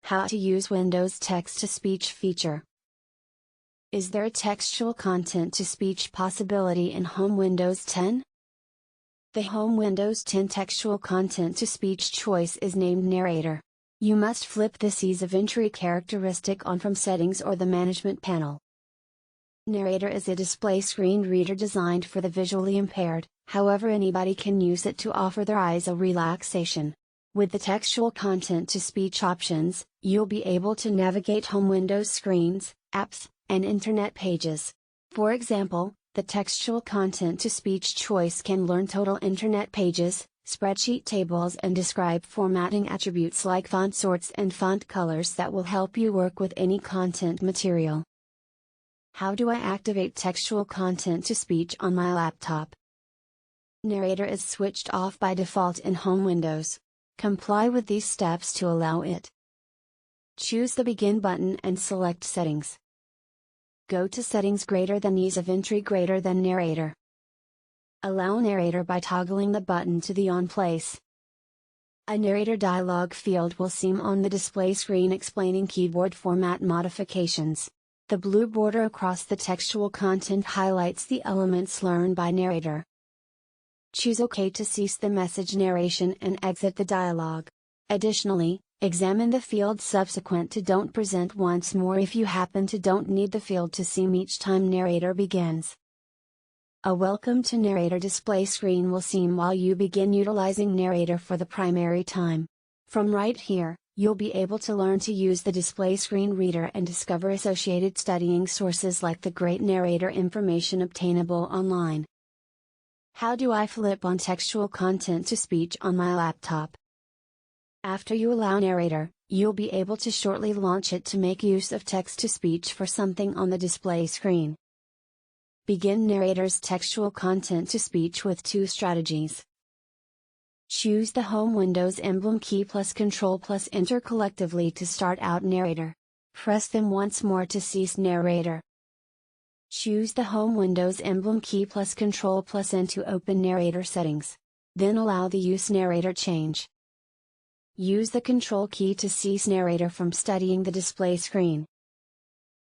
How to use Windows text-to-speech feature. Is there a textual content-to-speech possibility in Home Windows 10? The Home Windows 10 textual content-to-speech choice is named Narrator. You must flip this ease of entry characteristic on from Settings or the Management panel. Narrator is a display screen reader designed for the visually impaired, however anybody can use it to offer their eyes a relaxation. With the textual content-to-speech options, you'll be able to navigate Home Windows screens, apps, and Internet pages. For example, the textual content-to-speech choice can learn total Internet pages, spreadsheet tables, and describe formatting attributes like font sorts and font colors that will help you work with any content material. How do I activate textual content-to-speech on my laptop? Narrator is switched off by default in Home Windows. Comply with these steps to allow it. Choose the Begin button and select Settings. Go to Settings greater than Ease of Entry greater than Narrator. Allow Narrator by toggling the button to the On place. A Narrator dialog field will seem on the display screen explaining keyboard format modifications. The blue border across the textual content highlights the elements learned by Narrator. Choose OK to cease the message narration and exit the dialog. Additionally, examine the field subsequent to Don't Present once more if you happen to don't need the field to seem each time Narrator begins. A Welcome to Narrator display screen will seem while you begin utilizing Narrator for the primary time. From right here, you'll be able to learn to use the display screen reader and discover associated studying sources like the great Narrator information obtainable online. How do I flip on textual content-to-speech on my laptop? After you allow Narrator, you'll be able to shortly launch it to make use of text-to-speech for something on the display screen. Begin Narrator's textual content-to-speech with two strategies. Choose the Home Windows emblem key plus Control plus Enter collectively to start out Narrator. Press them once more to cease Narrator. Choose the Home Windows emblem key plus Control plus N to open Narrator settings. Then allow the Use Narrator change. Use the Control key to cease Narrator from studying the display screen.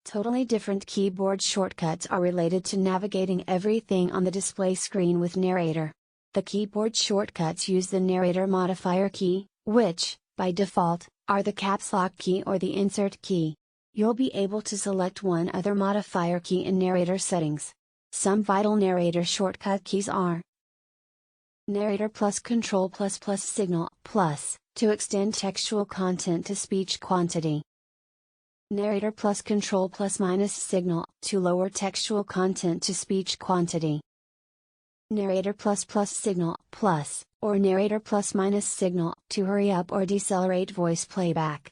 Totally different keyboard shortcuts are related to navigating everything on the display screen with Narrator. The keyboard shortcuts use the Narrator modifier key, which, by default, are the caps lock key or the insert key. You'll be able to select one other modifier key in Narrator settings. Some vital Narrator shortcut keys are Narrator plus Control plus Signal plus, to extend textual content-to-speech quantity. Narrator plus Control plus minus Signal, to lower textual content-to-speech quantity. Narrator plus Signal plus, or Narrator plus minus Signal, to hurry up or decelerate voice playback.